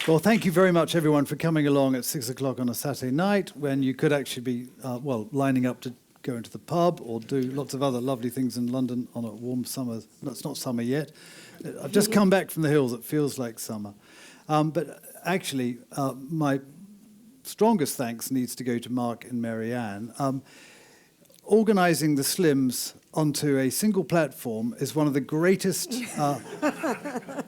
Well, thank you very much, everyone, for coming along at 6 o'clock on a Saturday night when you could actually be, lining up to go into the pub or do lots of other lovely things in London on a warm summer. No, it's not summer yet. I've just come back from the hills. It feels like summer. But actually, my strongest thanks needs to go to Mark and Marianne. Organising the Slims onto a single platform is one of the greatest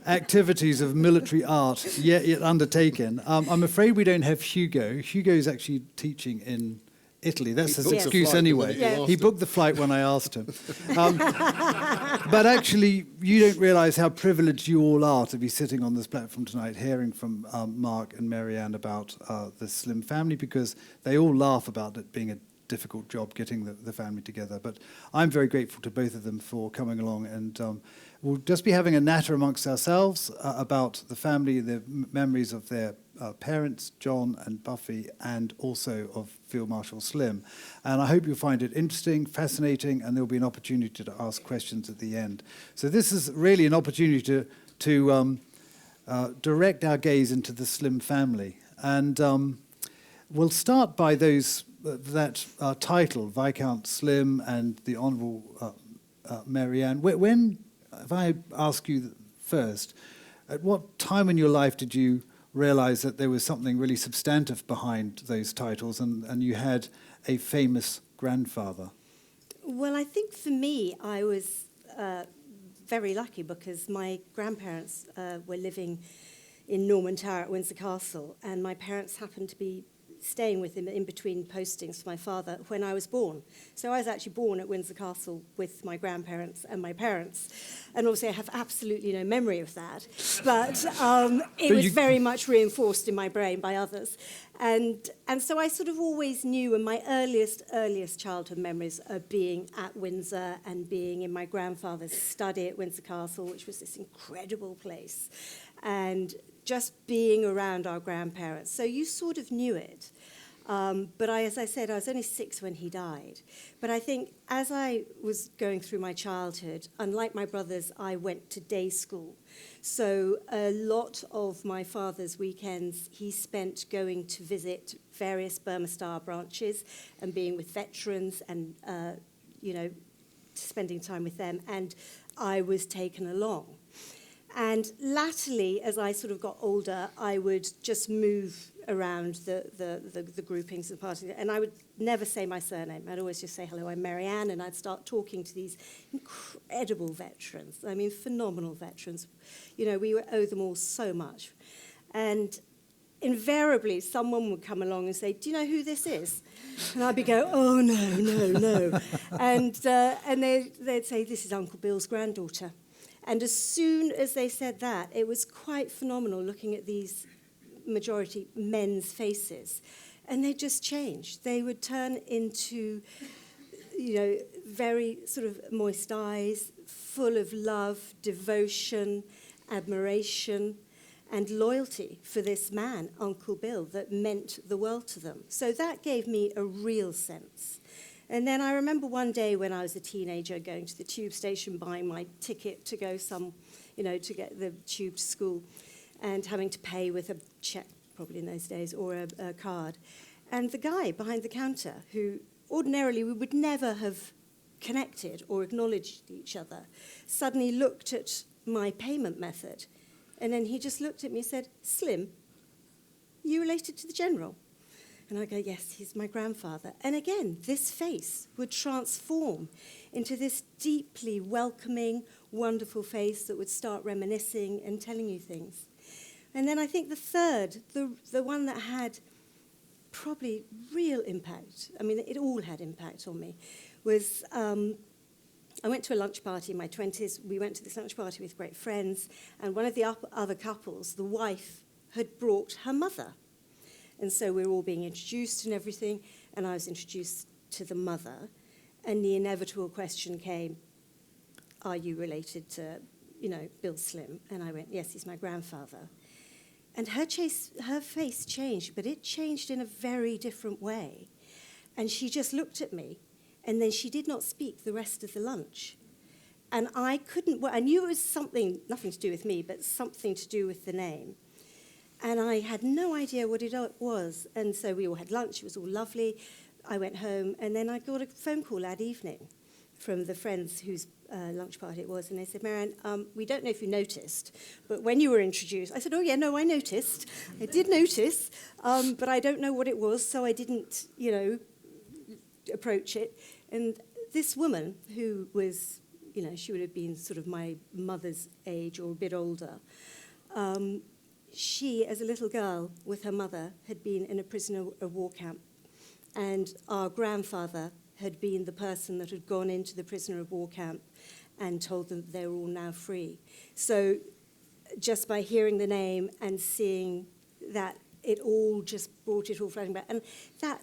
activities of military art yet undertaken. I'm afraid we don't have Hugo. Hugo is actually teaching in Italy. That's his excuse anyway. He booked the flight when I asked him. But actually, you don't realise how privileged you all are to be sitting on this platform tonight, hearing from Mark and Marianne about the Slim family, because they all laugh about it being a difficult job getting the family together. But I'm very grateful to both of them for coming along, and we'll just be having a natter amongst ourselves about the family, the memories of their parents, John and Buffy, and also of Field Marshal Slim. And I hope you'll find it interesting, fascinating, and there'll be an opportunity to ask questions at the end. So this is really an opportunity to direct our gaze into the Slim family. And we'll start by that title, Viscount Slim and the Honourable Marianne. When, if I ask you first, at what time in your life did you realise that there was something really substantive behind those titles and you had a famous grandfather? Well, I think for me, I was very lucky because my grandparents were living in Norman Tower at Windsor Castle, and my parents happened to be staying with him in between postings for my father when I was born. So I was actually born at Windsor Castle with my grandparents and my parents. And obviously I have absolutely no memory of that. But it was very much reinforced in my brain by others. And so I sort of always knew, and my earliest childhood memories of being at Windsor and being in my grandfather's study at Windsor Castle, which was this incredible place, and just being around our grandparents. So you sort of knew it. But as I said, I was only 6 when he died. But I think as I was going through my childhood, unlike my brothers, I went to day school. So a lot of my father's weekends he spent going to visit various Burma Star branches and being with veterans and, spending time with them. And I was taken along. And latterly, as I sort of got older, I would just move around the groupings and parties, and I would never say my surname. I'd always just say, hello, I'm Marianne, and I'd start talking to these incredible veterans. I mean, phenomenal veterans. You know, we owe them all so much. And invariably, someone would come along and say, do you know who this is? And I'd be go, oh, no. And they'd say, this is Uncle Bill's granddaughter. And as soon as they said that, it was quite phenomenal looking at these majority men's faces. And they just changed. They would turn into, very sort of moist eyes, full of love, devotion, admiration, and loyalty for this man, Uncle Bill, that meant the world to them. So that gave me a real sense. And then I remember one day when I was a teenager going to the tube station, buying my ticket to go to get the tube to school, and having to pay with a cheque, probably in those days, or a card. And the guy behind the counter, who ordinarily we would never have connected or acknowledged each other, suddenly looked at my payment method. And then he just looked at me and said, Slim, you related to the General? And I go, yes, he's my grandfather. And again, this face would transform into this deeply welcoming, wonderful face that would start reminiscing and telling you things. And then I think the third, the one that had probably real impact, I mean, it all had impact on me, was I went to a lunch party in my 20s. We went to this lunch party with great friends. And one of the other couples, the wife, had brought her mother. And so we were all being introduced and everything, and I was introduced to the mother, and the inevitable question came, are you related to, Bill Slim? And I went, yes, he's my grandfather. And her face changed, but it changed in a very different way. And she just looked at me, and then she did not speak the rest of the lunch. And I knew it was something, nothing to do with me, but something to do with the name. And I had no idea what it was. And so we all had lunch. It was all lovely. I went home, and then I got a phone call that evening from the friends whose lunch party it was, and they said, Marianne, we don't know if you noticed, but when you were introduced, I said, oh, yeah, no, I noticed. I did notice, but I don't know what it was, so I didn't, approach it. And this woman, who was, she would have been sort of my mother's age or a bit older, she, as a little girl with her mother, had been in a prisoner of war camp, and our grandfather had been the person that had gone into the prisoner of war camp and told them they were all now free. So just by hearing the name and seeing that, it all just brought it all flooding back. And that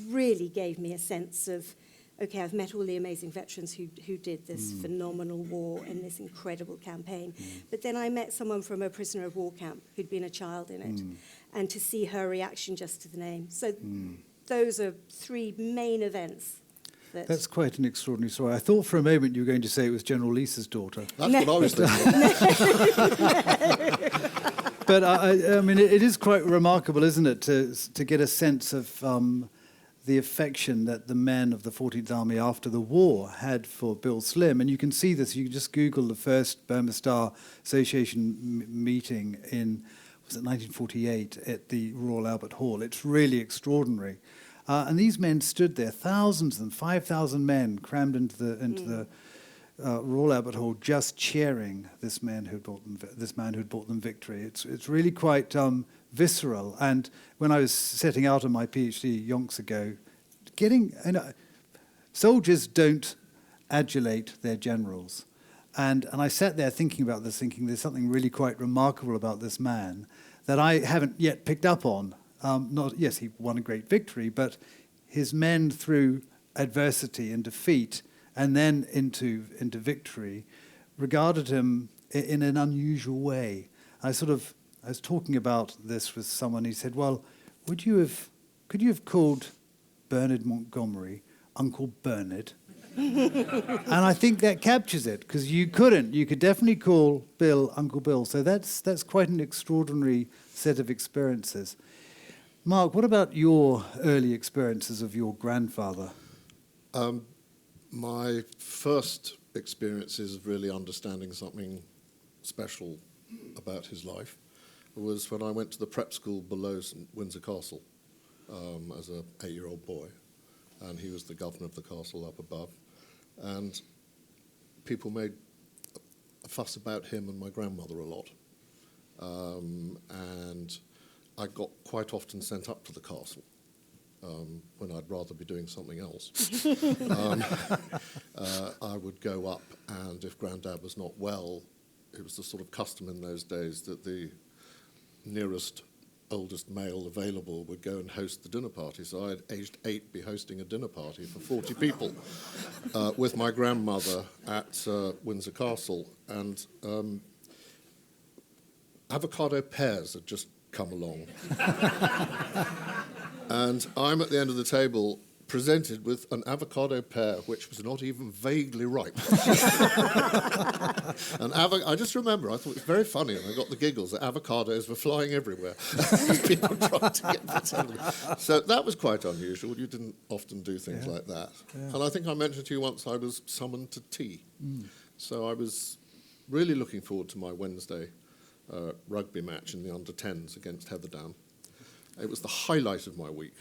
really gave me a sense of, okay, I've met all the amazing veterans who did this phenomenal war and this incredible campaign. But then I met someone from a prisoner of war camp who'd been a child in it, and to see her reaction just to the name. So those are three main events. That's quite an extraordinary story. I thought for a moment you were going to say it was General Lisa's daughter. That's what I was thinking. But I mean, it is quite remarkable, isn't it, to get a sense of the affection that the men of the 14th Army after the war had for Bill Slim. And you can see this, you can just Google the first Burma Star Association meeting in, was it 1948, at the Royal Albert Hall. It's really extraordinary. And these men stood there, thousands of them, 5,000 men crammed into the Royal Albert Hall, just cheering this man who'd brought them victory. It's really quite visceral. And when I was setting out on my PhD yonks ago, soldiers don't adulate their generals. And I sat there thinking about this, thinking there's something really quite remarkable about this man that I haven't yet picked up on. Yes, he won a great victory, but his men, through adversity and defeat and then into victory, regarded him in an unusual way. I was talking about this with someone. He said, well, could you have called Bernard Montgomery Uncle Bernard? And I think that captures it, because you couldn't. You could definitely call Bill Uncle Bill. So that's quite an extraordinary set of experiences. Mark, what about your early experiences of your grandfather? My first experiences of really understanding something special about his life was when I went to the prep school below Windsor Castle as an 8-year-old boy, and he was the governor of the castle up above, and people made a fuss about him and my grandmother a lot, and I got quite often sent up to the castle when I'd rather be doing something else. I would go up, and if Grandad was not well, it was the sort of custom in those days that the nearest oldest male available would go and host the dinner party. So I'd, aged 8, be hosting a dinner party for 40 people with my grandmother at Windsor Castle. And avocado pears had just come along. And I'm at the end of the table presented with an avocado pear which was not even vaguely ripe. And I just remember, I thought it was very funny, and I got the giggles that avocados were flying everywhere. People tried to get that out of it. So that was quite unusual. You didn't often do things like that. Yeah. And I think I mentioned to you once I was summoned to tea. So I was really looking forward to my Wednesday rugby match in the under-10s against Heatherdown. It was the highlight of my week.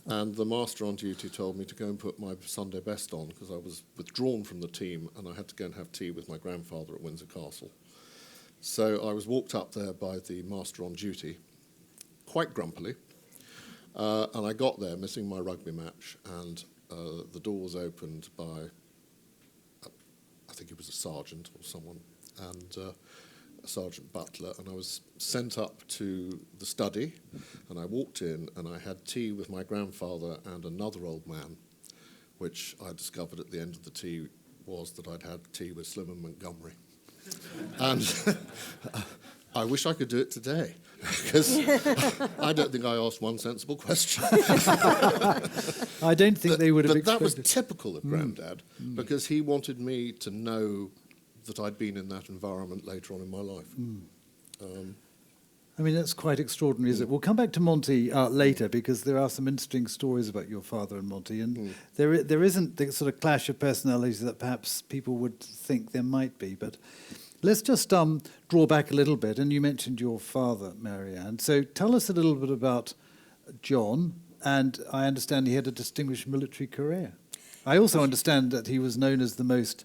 And the master on duty told me to go and put my Sunday best on because I was withdrawn from the team and I had to go and have tea with my grandfather at Windsor Castle. So I was walked up there by the master on duty, quite grumpily, and I got there missing my rugby match, and the door was opened by, I think it was a sergeant or someone, and Sergeant Butler, and I was sent up to the study, and I walked in and I had tea with my grandfather and another old man, which I discovered at the end of the tea was that I'd had tea with Slim and Montgomery. And I wish I could do it today, because I don't think I asked one sensible question. I don't think they would have expected. But that was typical of Grandad, because he wanted me to know that I'd been in that environment later on in my life. I mean, that's quite extraordinary, isn't it? We'll come back to Monty later, because there are some interesting stories about your father and Monty, and there isn't the sort of clash of personalities that perhaps people would think there might be. But let's just draw back a little bit, and you mentioned your father, Marianne. So tell us a little bit about John, and I understand he had a distinguished military career. I also understand that he was known as the most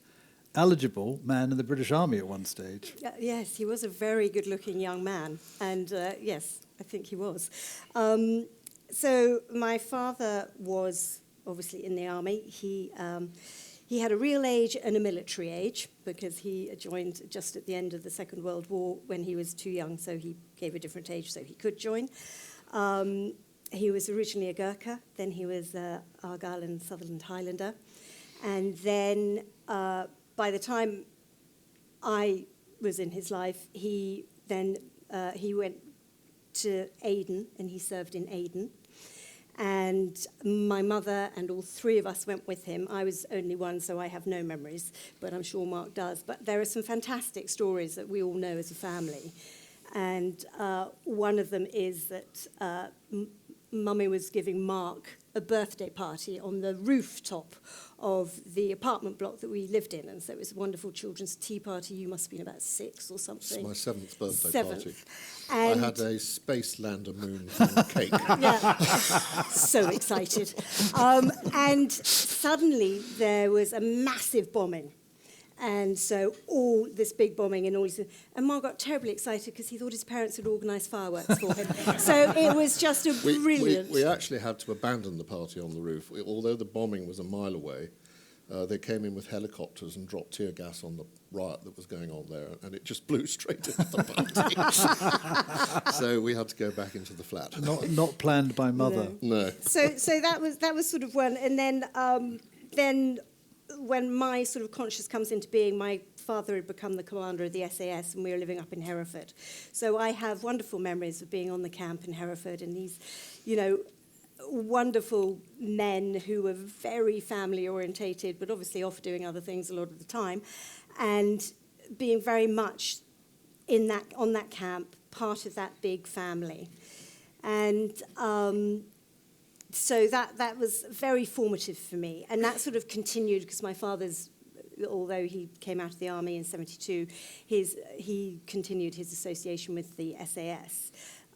eligible man in the British Army at one stage. Yes, he was a very good-looking young man, and yes, I think he was. So my father was obviously in the army. He had a real age and a military age, because he joined just at the end of the Second World War when he was too young, so he gave a different age so he could join. He was originally a Gurkha, then he was Argyll and Sutherland Highlander, and then by the time I was in his life, he went to Aden, and he served in Aden. And my mother and all three of us went with him. I was only one, so I have no memories, but I'm sure Mark does. But there are some fantastic stories that we all know as a family. And one of them is that Mummy was giving Mark a birthday party on the rooftop of the apartment block that we lived in, and so it was a wonderful children's tea party. You must have been about 6 or something. It's my 7th birthday party. And I had a Space Lander moon cake. Yeah, so excited. And suddenly there was a massive bombing. And so all this big bombing and all this, and Mark got terribly excited because he thought his parents had organised fireworks for him. So it was just a brilliant... We actually had to abandon the party on the roof. Although the bombing was a mile away, they came in with helicopters and dropped tear gas on the riot that was going on there, and it just blew straight into the party. So we had to go back into the flat. Not planned by Mother. No. So that was sort of one, and then when my sort of conscience comes into being, my father had become the commander of the SAS, and we were living up in Hereford. So I have wonderful memories of being on the camp in Hereford, and these, wonderful men who were very family orientated, but obviously off doing other things a lot of the time, and being very much on that camp, part of that big family. And so that was very formative for me, and that sort of continued because my father's, although he came out of the army in 1972, he continued his association with the SAS.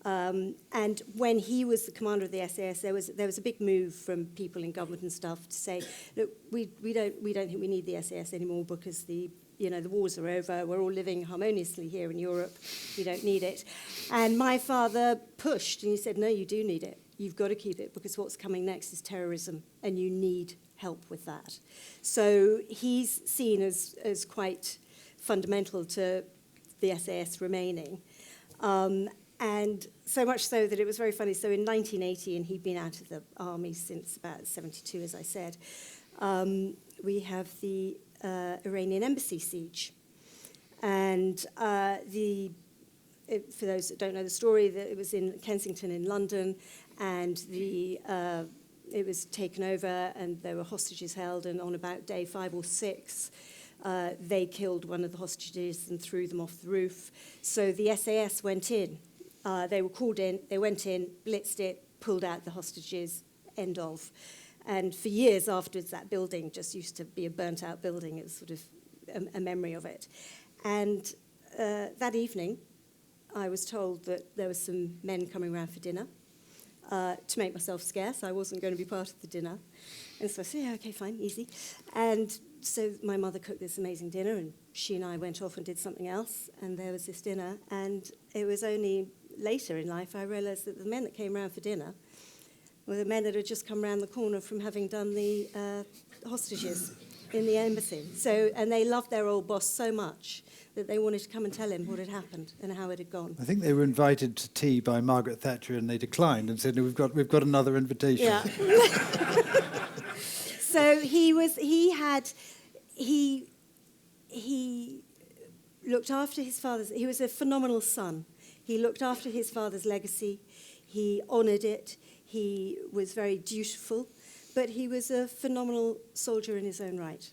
And when he was the commander of the SAS, there was a big move from people in government and stuff to say, look, we don't think we need the SAS anymore because the wars are over. We're all living harmoniously here in Europe. We don't need it. And my father pushed, and he said, no, you do need it. You've got to keep it because what's coming next is terrorism, and you need help with that. So he's seen as quite fundamental to the SAS remaining. And so much so that it was very funny. So in 1980, and he'd been out of the army since about 72, as I said, we have the Iranian embassy siege. And for those that don't know the story, it was in Kensington in London, and it was taken over, and there were hostages held, and on about day 5 or 6, they killed one of the hostages and threw them off the roof. So the SAS went in. They were called in, they went in, blitzed it, pulled out the hostages, end of. And for years afterwards, that building just used to be a burnt-out building. It was sort of a memory of it. And that evening, I was told that there were some men coming round for dinner. To make myself scarce, I wasn't going to be part of the dinner. And so I said, yeah, okay, fine, easy. And so my mother cooked this amazing dinner, and she and I went off and did something else, and there was this dinner. And it was only later in life I realised that the men that came round for dinner were the men that had just come round the corner from having done the hostages in the embassy. So, and they loved their old boss so much that they wanted to come and tell him what had happened and how it had gone. I think they were invited to tea by Margaret Thatcher, and they declined and said, "No, we've got another invitation." Yeah. So he looked after his father's. He was a phenomenal son. He looked after his father's legacy. He honoured it. He was very dutiful, but he was a phenomenal soldier in his own right.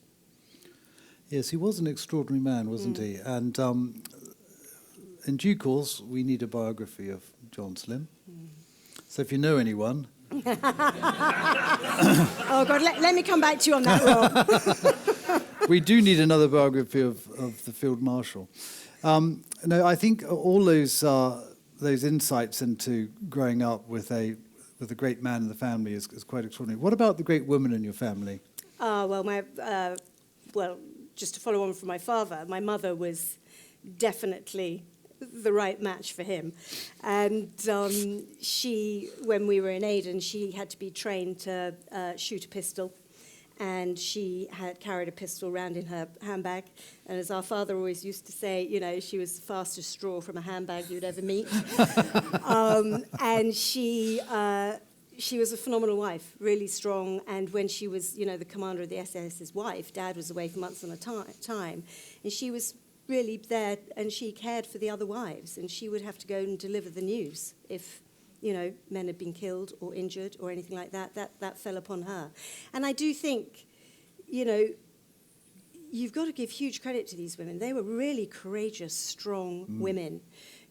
Yes, he was an extraordinary man, wasn't he? And in due course, we need a biography of John Slim. So if you know anyone... Oh, God, let me come back to you on that, Rob. We do need another biography of the Field Marshal. No, I think all those insights into growing up with a great man in the family is quite extraordinary. What about the great woman in your family? Well, just to follow on from my father, my mother was definitely the right match for him. And she, when we were in Aden, she had to be trained to shoot a pistol. And she had carried a pistol around in her handbag. And as our father always used to say, you know, she was the fastest straw from a handbag you'd ever meet. And she was a phenomenal wife, really strong. And when she was, you know, the commander of the SS's wife, Dad was away for months on a time. And she was really there, and she cared for the other wives. And she would have to go and deliver the news if, you know, men had been killed or injured or anything like that. That fell upon her. And I do think, you know, you've got to give huge credit to these women. They were really courageous, strong women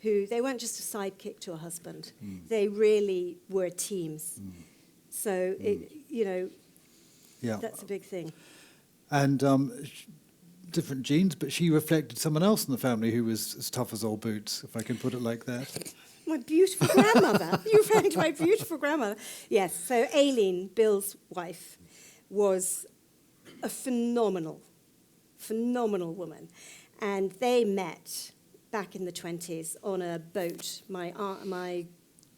who, they weren't just a sidekick to a husband. They really were teams. So, you know, that's a big thing. And different genes, but she reflected someone else in the family who was as tough as old boots, if I can put it like that. My beautiful grandmother. You're referring to my beautiful grandmother. Yes, so Aileen, Bill's wife, was a phenomenal woman. And they met back in the 1920s on a boat. My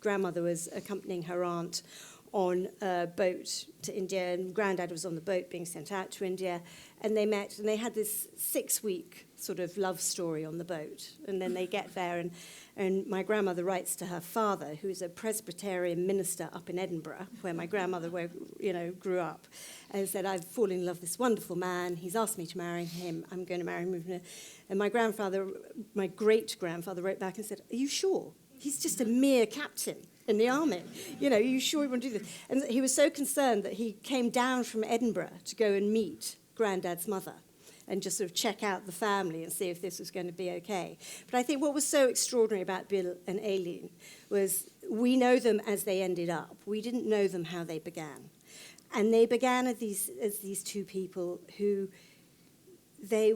grandmother was accompanying her aunt on a boat to India, and Grandad was on the boat being sent out to India, and they met, and they had this 6-week sort of love story on the boat. And then they get there, and my grandmother writes to her father, who is a Presbyterian minister up in Edinburgh, where my grandmother, grew up, and said, I've fallen in love with this wonderful man. He's asked me to marry him. I'm going to marry him. And my great-grandfather, wrote back and said, are you sure? He's just a mere captain in the army. You know, are you sure you want to do this? And he was so concerned that he came down from Edinburgh to go and meet Grandad's mother and just sort of check out the family and see if this was going to be okay. But I think what was so extraordinary about Bill and Aileen was we know them as they ended up. We didn't know them how they began. And they began as these two people who they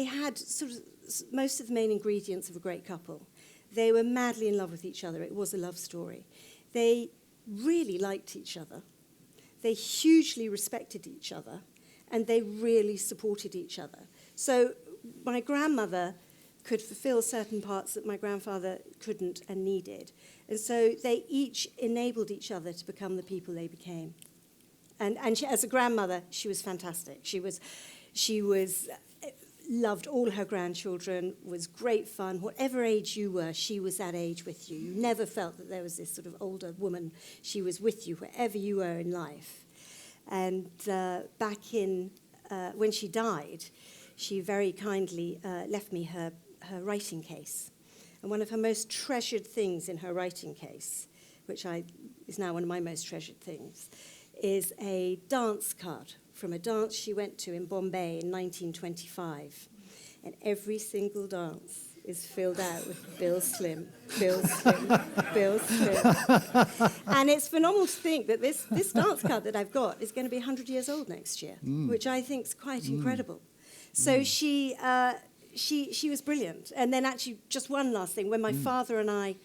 had sort of most of the main ingredients of a great couple. They were madly in love with each other. It was a love story. They really liked each other. They hugely respected each other, and they really supported each other. So my grandmother could fulfill certain parts that my grandfather couldn't and needed. And so they each enabled each other to become the people they became. And she, as a grandmother, she was fantastic. She was loved all her grandchildren, was great fun. Whatever age you were, she was that age with you. You never felt that there was this sort of older woman. She was with you wherever you were in life. And back in, when she died, she very kindly left me her writing case. And one of her most treasured things in her writing case, which is now one of my most treasured things, is a dance card from a dance she went to in Bombay in 1925. And every single dance is filled out with Bill Slim, Bill Slim, Bill Slim. And it's phenomenal to think that this dance card that I've got is going to be 100 years old next year, which I think is quite incredible. So she was brilliant. And then actually, just one last thing. When my father and I,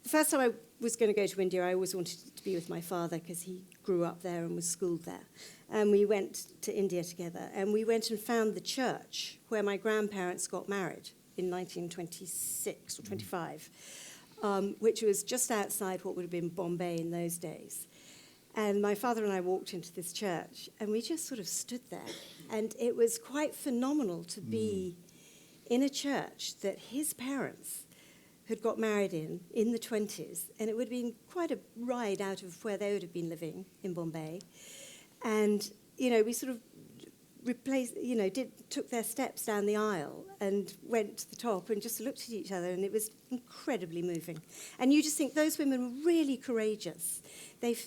the first time I was going to go to India, I always wanted to be with my father because he grew up there and was schooled there. And we went to India together, and we went and found the church where my grandparents got married in 1926 or 25, which was just outside what would have been Bombay in those days. And my father and I walked into this church, and we just sort of stood there. And it was quite phenomenal to be in a church that his parents had got married in the 20s, and it would have been quite a ride out of where they would have been living in Bombay. And, you know, we sort of took their steps down the aisle and went to the top and just looked at each other, and it was incredibly moving. And you just think those women were really courageous. They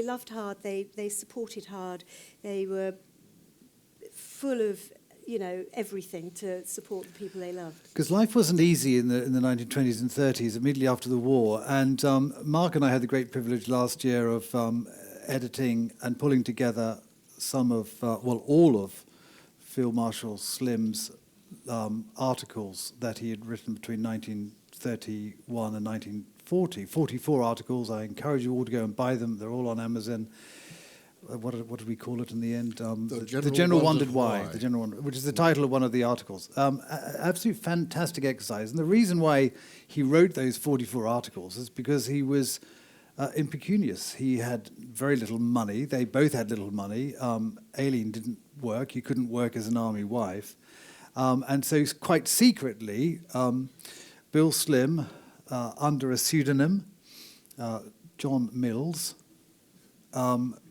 loved hard, they supported hard, they were full of everything to support the people they loved. Because life wasn't easy in the 1920s and 30s, immediately after the war. And Mark and I had the great privilege last year of editing and pulling together some of, all of Field Marshal Slim's articles that he had written between 1931 and 1940. 44 articles. I encourage you all to go and buy them. They're all on Amazon. What did we call it in the end? The General Wondered Why. The General Wondered, which is the title of one of the articles. Absolute fantastic exercise. And the reason why he wrote those 44 articles is because he was impecunious. He had very little money. They both had little money. Aileen didn't work. He couldn't work as an army wife. And so quite secretly, Bill Slim, under a pseudonym, John Mills,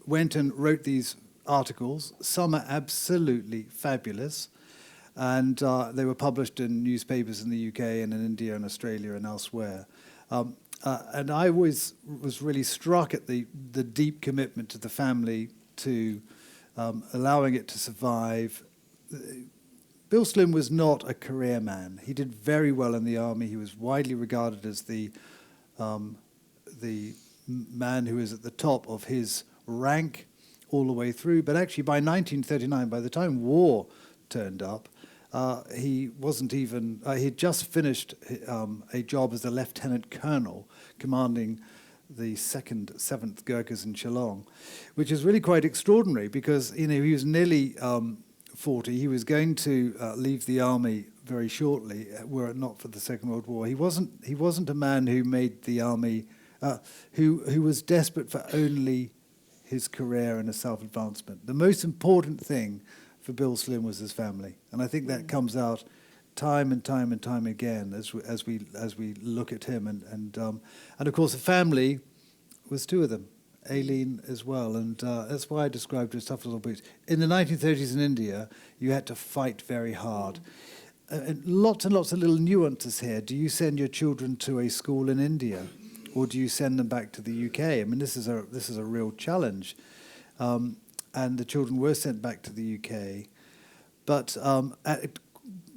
went and wrote these articles. Some are absolutely fabulous, and they were published in newspapers in the UK and in India and Australia and elsewhere. And I was really struck at the deep commitment to the family, to allowing it to survive. Bill Slim was not a career man. He did very well in the army. He was widely regarded as the man who was at the top of his rank all the way through. But actually by 1939, by the time war turned up, he wasn't even, he'd just finished a job as a lieutenant colonel commanding the 2nd, 7th Gurkhas in Shillong, which is really quite extraordinary because, he was nearly 40. He was going to leave the army very shortly, were it not for the Second World War. He wasn't a man who made the army, who was desperate for only his career and his self-advancement. The most important thing for Bill Slim was his family, and I think that comes out time and time and time again as we look at him. And of course, the family was two of them, Aileen as well, and that's why I described her as tough little boots. In the 1930s in India, you had to fight very hard. And lots of little nuances here. Do you send your children to a school in India, or do you send them back to the UK? I mean, this is a real challenge. And the children were sent back to the UK, but at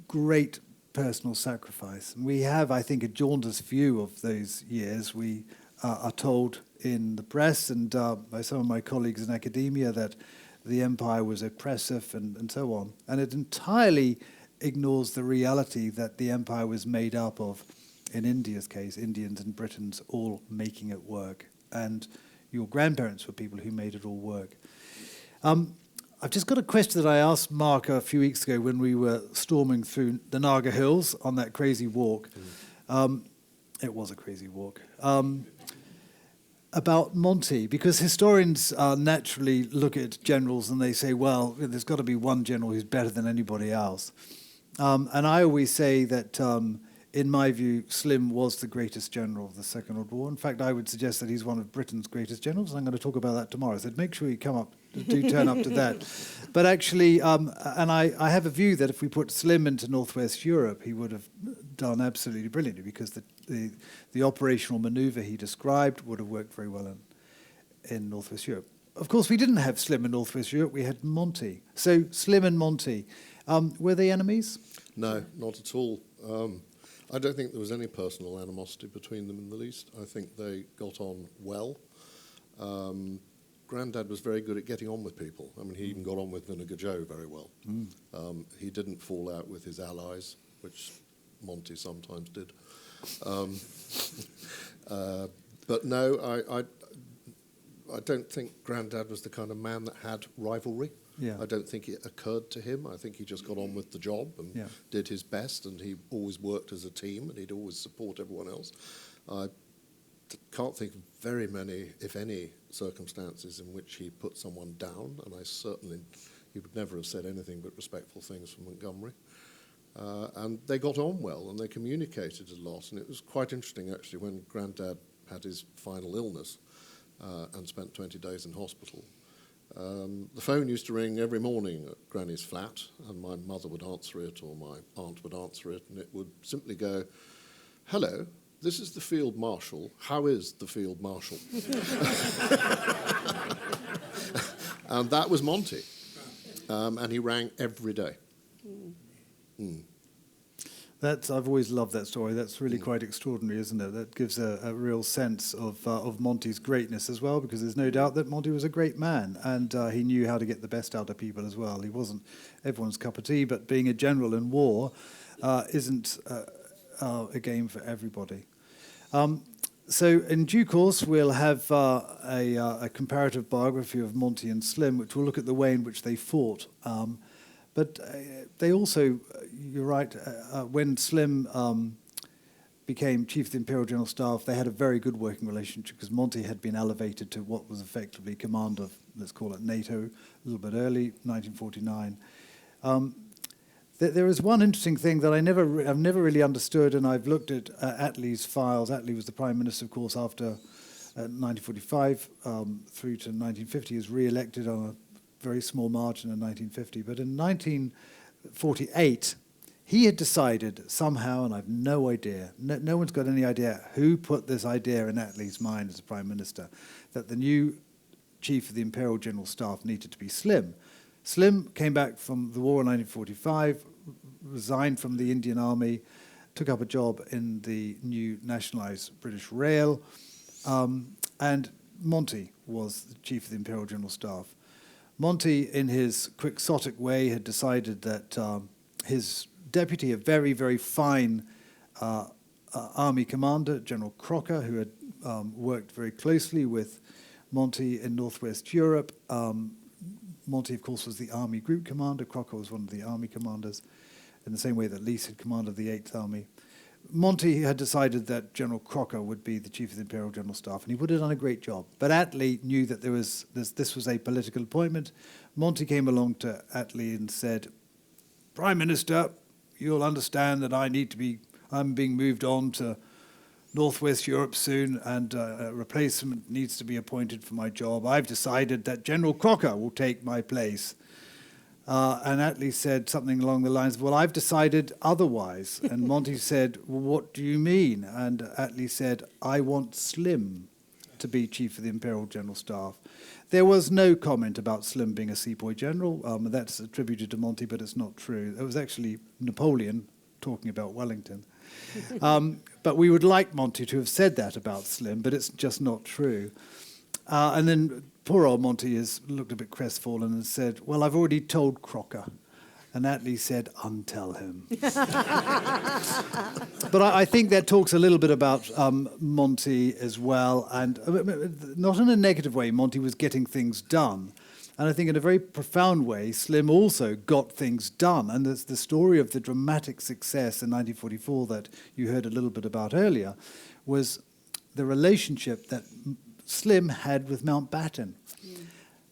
great personal sacrifice. And we have, I think, a jaundiced view of those years. We are told in the press and by some of my colleagues in academia that the empire was oppressive and so on. And it entirely ignores the reality that the empire was made up of, in India's case, Indians and Britons all making it work. And your grandparents were people who made it all work. I've just got a question that I asked Mark a few weeks ago when we were storming through the Naga Hills on that crazy walk. It was a crazy walk. About Monty, because historians naturally look at generals and they say, well, there's got to be one general who's better than anybody else. And I always say that, in my view, Slim was the greatest general of the Second World War. In fact, I would suggest that he's one of Britain's greatest generals, and I'm going to talk about that tomorrow. So make sure you do turn up to that. But actually, and I have a view that if we put Slim into Northwest Europe, he would have done absolutely brilliantly, because the operational manoeuvre he described would have worked very well in Northwest Europe. Of course, we didn't have Slim in Northwest Europe. We had Monty. So Slim and Monty, were they enemies? No, not at all. I don't think there was any personal animosity between them in the least. I think they got on well. Grandad was very good at getting on with people. I mean, he even got on with Vinegar Joe very well. He didn't fall out with his allies, which Monty sometimes did. But no, I don't think Grandad was the kind of man that had rivalry. Yeah. I don't think it occurred to him. I think he just got on with the job and did his best, and he always worked as a team, and he'd always support everyone else. I can't think of very many, if any, circumstances in which he put someone down, and he would never have said anything but respectful things from Montgomery. And they got on well, and they communicated a lot, and it was quite interesting, actually, when Grandad had his final illness and spent 20 days in hospital. The phone used to ring every morning at Granny's flat, and my mother would answer it, or my aunt would answer it, and it would simply go, "Hello, this is the Field Marshal. How is the Field Marshal?" And that was Monty. And he rang every day. I've always loved that story. That's really quite extraordinary, isn't it? That gives a real sense of Monty's greatness as well, because there's no doubt that Monty was a great man, and he knew how to get the best out of people as well. He wasn't everyone's cup of tea, but being a general in war isn't a game for everybody. So in due course, we'll have a comparative biography of Monty and Slim, which will look at the way in which they fought. But they also, you're right, when Slim became Chief of the Imperial General Staff, they had a very good working relationship, because Monty had been elevated to what was effectively command of, let's call it NATO, a little bit early, 1949. There is one interesting thing that I've never really understood, and I've looked at Attlee's files. Attlee was the Prime Minister, of course, after 1945 through to 1950. He was re-elected on a very small margin in 1950. But in 1948, he had decided somehow, and I've no idea, no one's got any idea who put this idea in Attlee's mind as a Prime Minister, that the new Chief of the Imperial General Staff needed to be Slim. Slim came back from the war in 1945, resigned from the Indian Army, took up a job in the new nationalised British Rail, and Monty was the Chief of the Imperial General Staff. Monty, in his quixotic way, had decided that his deputy, a very, very fine army commander, General Crocker, who had worked very closely with Monty in Northwest Europe. Monty, of course, was the army group commander. Crocker was one of the army commanders, in the same way that Leese had commanded the 8th Army. Monty had decided that General Crocker would be the Chief of the Imperial General Staff, and he would have done a great job. But Attlee knew that this was a political appointment. Monty came along to Attlee and said, "Prime Minister, you'll understand that I'm being moved on to Northwest Europe soon, and a replacement needs to be appointed for my job. I've decided that General Crocker will take my place." And Attlee said something along the lines of, "Well, I've decided otherwise." And Monty said, "Well, what do you mean?" And Attlee said, "I want Slim to be Chief of the Imperial General Staff." There was no comment about Slim being a sepoy general. That's attributed to Monty, but it's not true. It was actually Napoleon talking about Wellington. But we would like Monty to have said that about Slim, but it's just not true. And then poor old Monty has looked a bit crestfallen and said, "Well, I've already told Crocker." And Attlee said, "Untell him." But I think that talks a little bit about Monty as well. And not in a negative way, Monty was getting things done. And I think in a very profound way, Slim also got things done. And there's the story of the dramatic success in 1944 that you heard a little bit about earlier, was the relationship that Slim had with Mountbatten.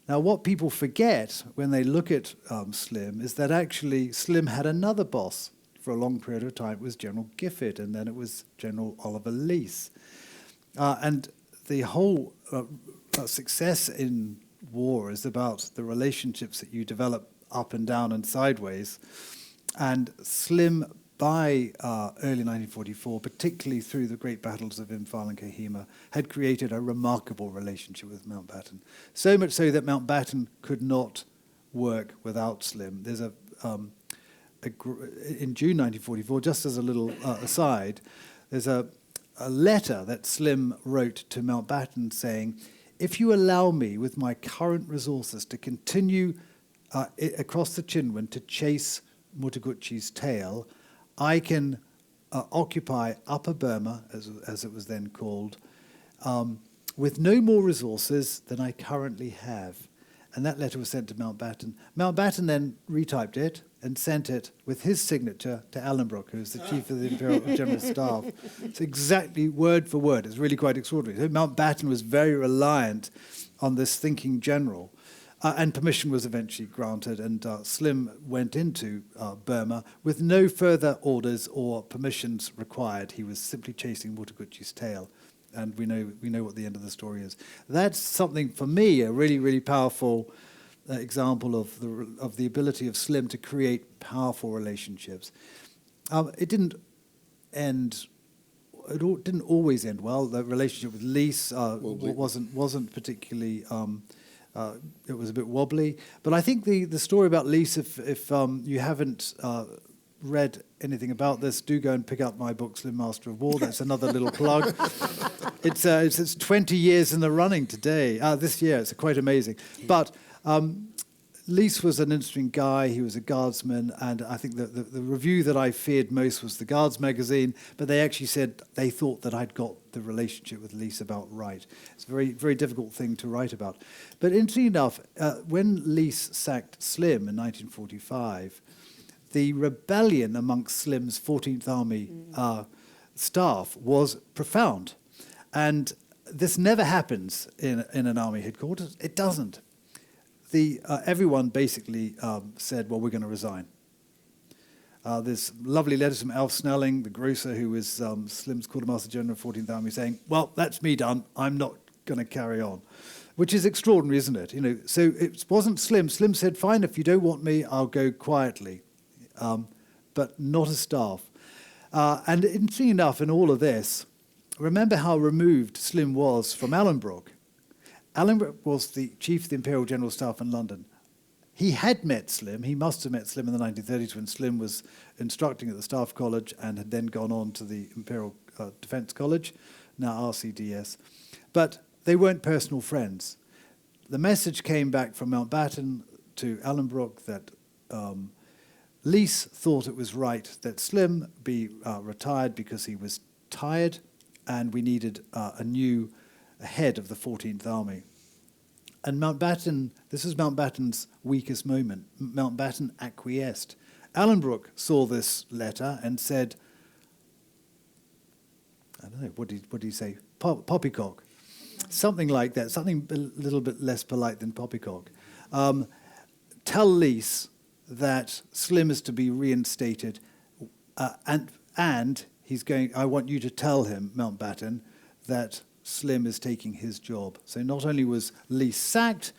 Now, what people forget when they look at Slim is that actually Slim had another boss for a long period of time. It was General Gifford, and then it was General Oliver Leese. And the whole success in war is about the relationships that you develop up and down and sideways. And Slim, by early 1944, particularly through the great battles of Imphal and Kohima, had created a remarkable relationship with Mountbatten. So much so that Mountbatten could not work without Slim. There's in June 1944, just as a little aside, there's a letter that Slim wrote to Mountbatten saying, "If you allow me with my current resources to continue across the Chinwan to chase Mutaguchi's tail, I can occupy Upper Burma, as it was then called, with no more resources than I currently have." And that letter was sent to Mountbatten. Mountbatten then retyped it and sent it with his signature to Allenbrook, who's the Chief of the Imperial General Staff. It's exactly word for word. It's really quite extraordinary. So Mountbatten was very reliant on this thinking general. And permission was eventually granted, and Slim went into Burma with no further orders or permissions required. He was simply chasing Mutaguchi's tail, and we know what the end of the story is. That's something, for me, a really, really powerful example of the ability of Slim to create powerful relationships. It didn't end. It didn't always end well. The relationship with Leese wasn't particularly. It was a bit wobbly, but I think the story about Leese, if you haven't read anything about this, do go and pick up my book, Slim Master of War. That's another little plug. It's 20 years in the running today. This year, it's quite amazing. But Lys was an interesting guy. He was a guardsman, and I think that the review that I feared most was the Guards magazine, but they actually said they thought that I'd got the relationship with Lys about right. It's a very, very difficult thing to write about. But interesting enough, when Lys sacked Slim in 1945, the rebellion amongst Slim's 14th Army staff was profound. And this never happens in an army headquarters. It doesn't. Everyone basically said, well, we're going to resign. There's lovely letters from Alf Snelling, the grocer, who was Slim's quartermaster general of 14th Army, saying, well, that's me done. I'm not going to carry on. Which is extraordinary, isn't it? You know, so it wasn't Slim. Slim said, fine, if you don't want me, I'll go quietly. But not a staff. And interesting enough, in all of this, remember how removed Slim was from Alanbrooke. Alanbrooke was the chief of the Imperial General Staff in London. He had met Slim. He must have met Slim in the 1930s when Slim was instructing at the Staff College and had then gone on to the Imperial Defence College, now RCDS. But they weren't personal friends. The message came back from Mountbatten to Alanbrooke that Lys thought it was right that Slim be retired because he was tired and we needed a new head of the 14th Army. And Mountbatten, this was Mountbatten's weakest moment. Mountbatten acquiesced. Alanbrooke saw this letter and said, I don't know, what did he say? Poppycock. Something like that, something a little bit less polite than poppycock. Tell Lys that Slim is to be reinstated, and he's going. I want you to tell him, Mountbatten, that Slim is taking his job. So not only was Lys sacked,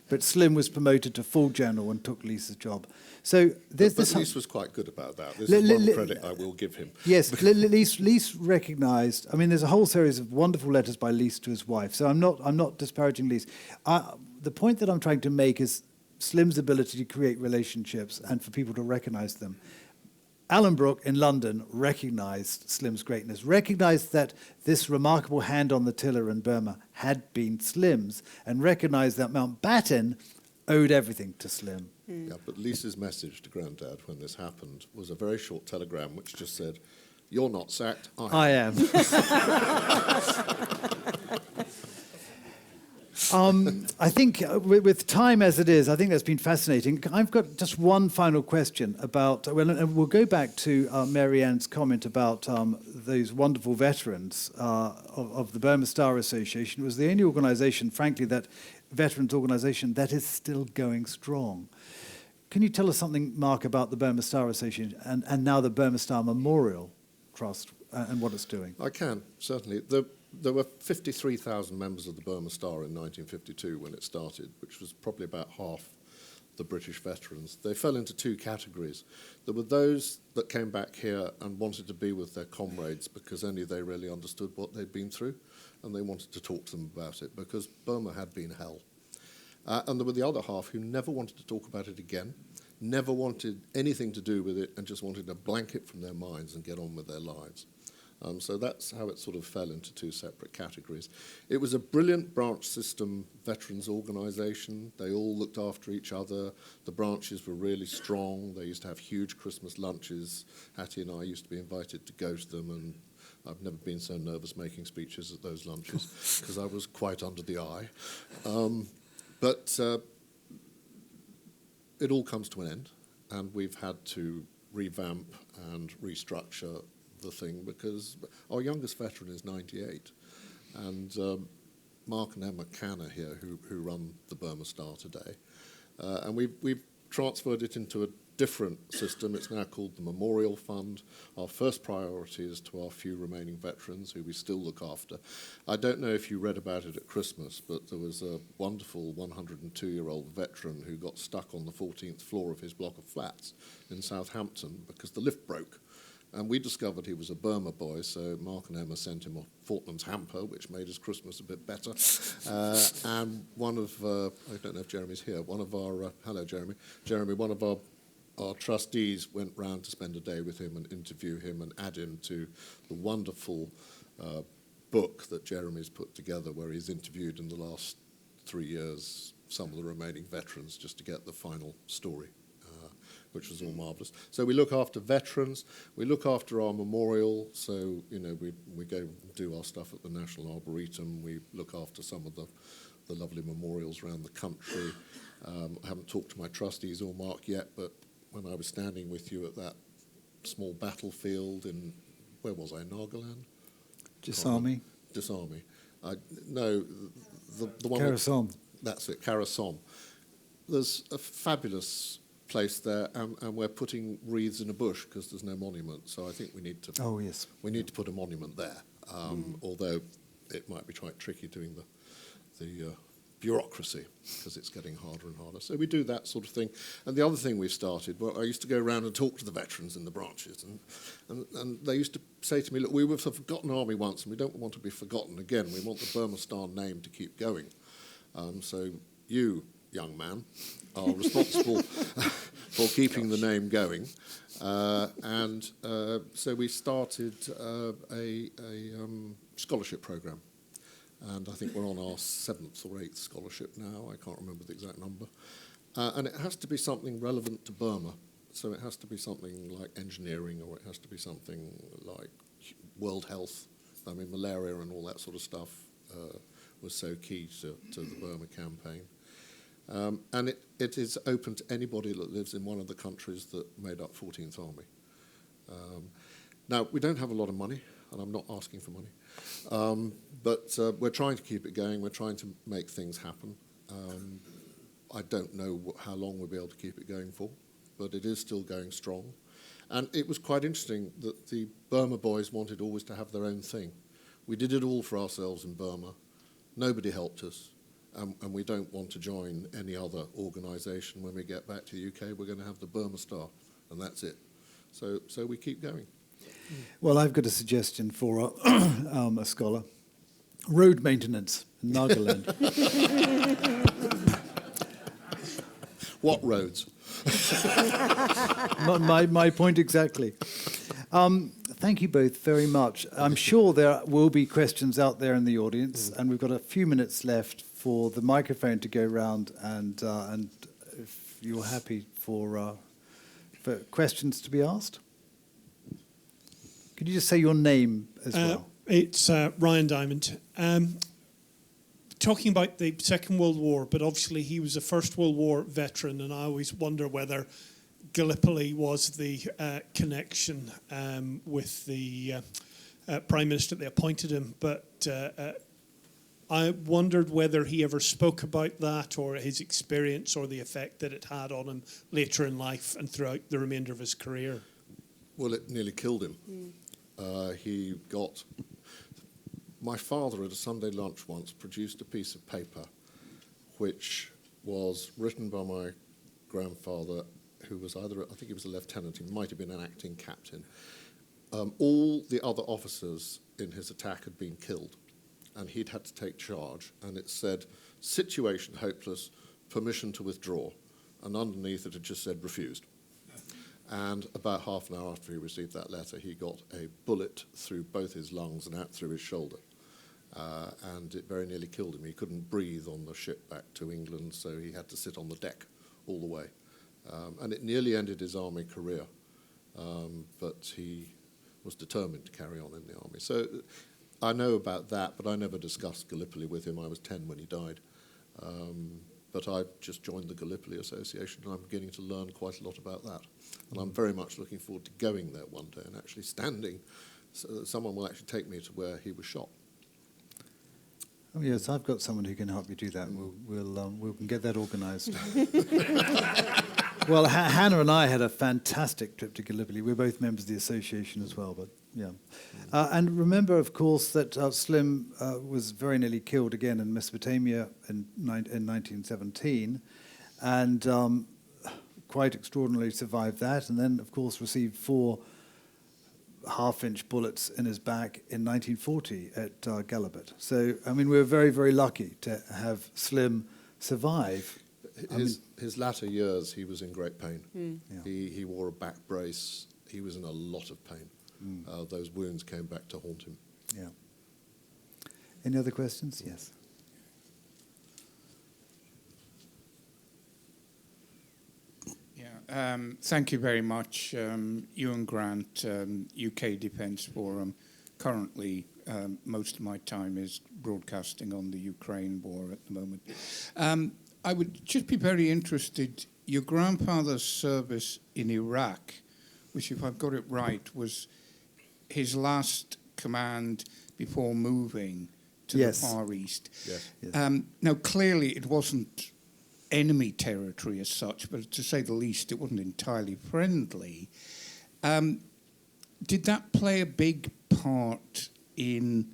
but Slim was promoted to full general and took Lys's job. So but Lys was quite good about that. This is one credit I will give him. Yes, Lys recognised. I mean, there's a whole series of wonderful letters by Lys to his wife. So I'm not disparaging Lys. The point that I'm trying to make is Slim's ability to create relationships and for people to recognise them. Alanbrooke in London recognised Slim's greatness, recognised that this remarkable hand on the tiller in Burma had been Slim's, and recognised that Mountbatten owed everything to Slim. Yeah, but Lys's message to Grandad when this happened was a very short telegram which just said, "You're not sacked, I am." I think with time as it is, I think that's been fascinating. I've got just one final question about, and we'll go back to Mary Ann's comment about those wonderful veterans of the Burma Star Association. It was the only organisation, frankly, veterans organisation that is still going strong. Can you tell us something, Mark, about the Burma Star Association and now the Burma Star Memorial Trust and what it's doing? I can, certainly. There were 53,000 members of the Burma Star in 1952 when it started, which was probably about half the British veterans. They fell into two categories. There were those that came back here and wanted to be with their comrades because only they really understood what they'd been through, and they wanted to talk to them about it because Burma had been hell. And there were the other half who never wanted to talk about it again, never wanted anything to do with it, and just wanted to blank it from their minds and get on with their lives. So that's how it sort of fell into two separate categories. It was a brilliant branch system veterans organisation. They all looked after each other. The branches were really strong. They used to have huge Christmas lunches. Hattie and I used to be invited to go to them, and I've never been so nervous making speeches at those lunches because I was quite under the eye. But it all comes to an end, and we've had to revamp and restructure the thing because our youngest veteran is 98, and Mark and Emma Cann are here who run the Burma Star today, and we've transferred it into a different system. It's now called the Memorial Fund. Our first priority is to our few remaining veterans who we still look after. I don't know if you read about it at Christmas, but there was a wonderful 102-year-old veteran who got stuck on the 14th floor of his block of flats in Southampton because the lift broke. And we discovered he was a Burma boy, so Mark and Emma sent him a Fortnum's hamper, which made his Christmas a bit better. And one of, I don't know if Jeremy's here, one of our, hello Jeremy, one of our our trustees went round to spend a day with him and interview him and add him to the wonderful book that Jeremy's put together, where he's interviewed in the last 3 years some of the remaining veterans just to get the final story, which was all marvellous. So we look after veterans, we look after our memorial, so we go do our stuff at the National Arboretum, we look after some of the lovely memorials around the country. I haven't talked to my trustees or Mark yet, but when I was standing with you at that small battlefield in, where was I, Nagaland? Disarmy. No, the one... Karasom. That's it, Karasom. There's a fabulous place there, and we're putting wreaths in a bush because there's no monument. So I think we need to. Oh yes. We need to put a monument there. Although it might be quite tricky doing the bureaucracy because it's getting harder and harder. So we do that sort of thing. And the other thing we've started, well, I used to go around and talk to the veterans in the branches, and they used to say to me, look, we were a forgotten army once, and we don't want to be forgotten again. We want the Burma Star name to keep going. So you, young man, are responsible for keeping the name going. So we started a scholarship program. And I think we're on our 7th or 8th scholarship now. I can't remember the exact number. And it has to be something relevant to Burma. So it has to be something like engineering, or it has to be something like world health. I mean, malaria and all that sort of stuff was so key to the Burma campaign. And it is open to anybody that lives in one of the countries that made up 14th Army. Now, we don't have a lot of money, and I'm not asking for money. But we're trying to keep it going. We're trying to make things happen. I don't know how long we'll be able to keep it going for, but it is still going strong. And it was quite interesting that the Burma boys wanted always to have their own thing. We did it all for ourselves in Burma. Nobody helped us. And we don't want to join any other organisation. When we get back to the UK, we're going to have the Burma Star, and that's it. So we keep going. Well, I've got a suggestion for a scholar. Road maintenance in Nagaland. What roads? my point exactly. Thank you both very much. I'm sure there will be questions out there in the audience, and we've got a few minutes left for the microphone to go round, and if you're happy for questions to be asked. Could you just say your name as well? It's Ryan Diamond. Talking about the Second World War, but obviously he was a First World War veteran, and I always wonder whether Gallipoli was the connection with the Prime Minister. They appointed him, but I wondered whether he ever spoke about that, or his experience, or the effect that it had on him later in life and throughout the remainder of his career. Well, it nearly killed him. He got... My father at a Sunday lunch once produced a piece of paper which was written by my grandfather, who was I think he was a lieutenant, he might have been an acting captain. All the other officers in his attack had been killed, and he'd had to take charge, and it said, situation hopeless, permission to withdraw, and underneath it just said refused. And about half an hour after he received that letter, he got a bullet through both his lungs and out through his shoulder. And it very nearly killed him. He couldn't breathe on the ship back to England, so he had to sit on the deck all the way. And it nearly ended his army career, but he was determined to carry on in the army. So I know about that, but I never discussed Gallipoli with him. I was 10 when he died. But I just joined the Gallipoli Association, and I'm beginning to learn quite a lot about that. And I'm very much looking forward to going there one day and actually standing, so that someone will actually take me to where he was shot. Oh yes, I've got someone who can help you do that. We can get that organised. Well, Hannah and I had a fantastic trip to Gallipoli. We're both members of the association as well, but yeah. And remember, of course, that Slim was very nearly killed again in Mesopotamia in 1917, and quite extraordinarily survived that, and then, of course, received 4 half-inch bullets in his back in 1940 at Gallipot. So, I mean, we were very, very lucky to have Slim survive His latter years, he was in great pain. Yeah. He wore a back brace. He was in a lot of pain. Those wounds came back to haunt him. Yeah. Any other questions? Yes. Thank you very much. Ewan Grant, UK Defence Forum. Currently, most of my time is broadcasting on the Ukraine war at the moment. I would just be very interested, your grandfather's service in Iraq, which, if I've got it right, was his last command before moving to the Far East. Yes. Now, clearly, it wasn't enemy territory as such, but to say the least, it wasn't entirely friendly. Did that play a big part in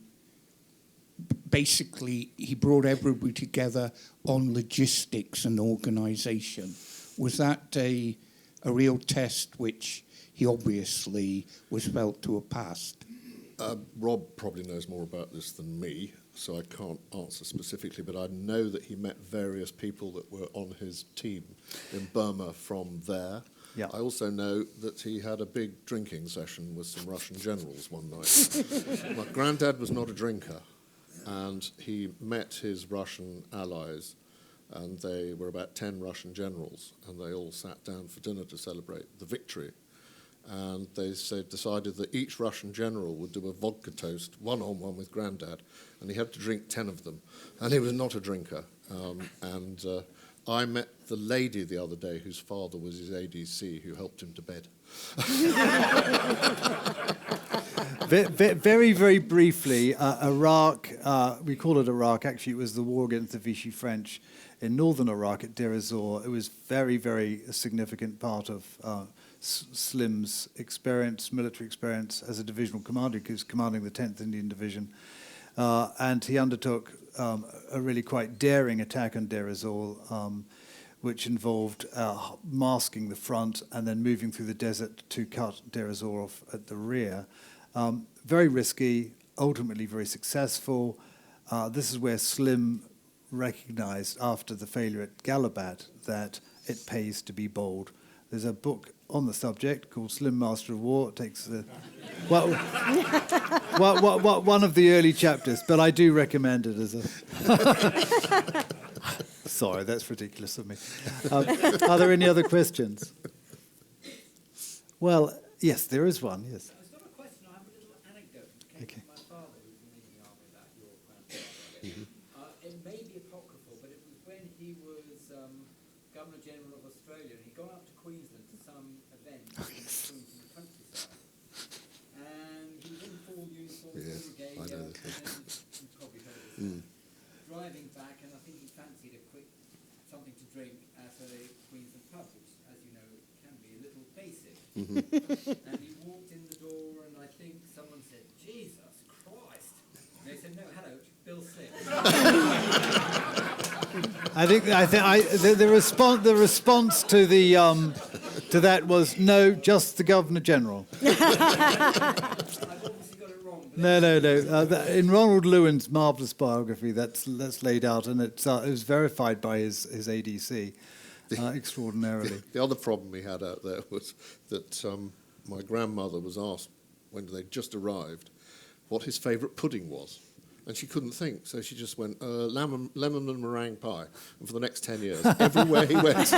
basically he brought everybody together on logistics and organisation? Was that a real test which he obviously was felt to have passed? Rob probably knows more about this than me, so I can't answer specifically, but I know that he met various people that were on his team in Burma from there. Yeah. I also know that he had a big drinking session with some Russian generals one night. My granddad was not a drinker, and he met his Russian allies, and they were about 10 Russian generals, and they all sat down for dinner to celebrate the victory. And they decided that each Russian general would do a vodka toast, one-on-one with Grandad, and he had to drink 10 of them. And he was not a drinker. I met the lady the other day whose father was his ADC, who helped him to bed. Very, very briefly, Iraq, we call it Iraq, actually it was the war against the Vichy French in northern Iraq at Deir ez-Zor. It was very, very significant part of Slim's experience, military experience as a divisional commander, he was commanding the 10th Indian Division, and he undertook a really quite daring attack on Deir ez-Zor, which involved masking the front and then moving through the desert to cut Deir ez-Zor off at the rear. Very risky, ultimately very successful. This is where Slim recognized after the failure at Galabat that it pays to be bold. There's a book on the subject called Slim, Master of War. It takes the one of the early chapters, but I do recommend it as a... Sorry, that's ridiculous of me. Are there any other questions? Well, yes, there is one, yes. It's not a question, I have a little anecdote that came from my father, who was in the army about your grandfather. It may be apocryphal, but it was when he was Governor General of Australia, and he'd gone up to Queensland to some event in the Queensland countryside. And he was in full uniform, full regalia, and you probably heard this. Driving back, and I think he fancied a quick something to drink at a Queensland pub, which, as you know, can be a little basic. And he walked in the door, and I think someone said, "Jesus Christ!" And they said, "No, hello, Bill Slim." The response to the to that was no, just the Governor General. I've obviously got it wrong. No. In Ronald Lewin's marvellous biography, that's laid out, and it was verified by his ADC extraordinarily. The other problem he had out there was that my grandmother was asked, when they just arrived, what his favourite pudding was. And she couldn't think, so she just went, lemon and meringue pie. And for the next 10 years, everywhere he went, he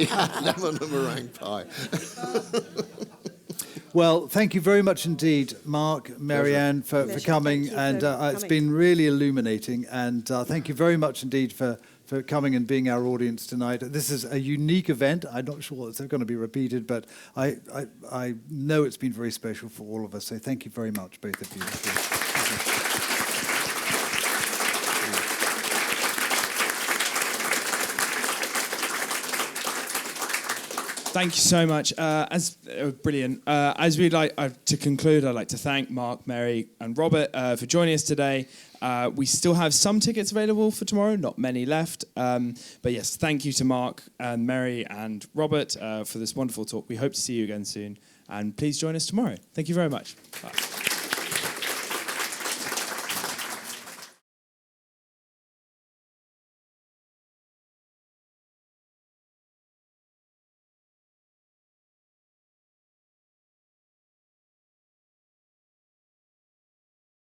had lemon and meringue pie. Well, thank you very much indeed, Mark, Marianne, for coming. And it's been really illuminating. And thank you very much indeed for coming and being our audience tonight. This is a unique event. I'm not sure it's going to be repeated, but I know it's been very special for all of us. So thank you very much, both of you. Thank you so much. Brilliant. As we'd like to conclude, I'd like to thank Mark, Mary, and Robert for joining us today. We still have some tickets available for tomorrow, not many left. But yes, thank you to Mark and Mary and Robert for this wonderful talk. We hope to see you again soon. And please join us tomorrow. Thank you very much. Bye.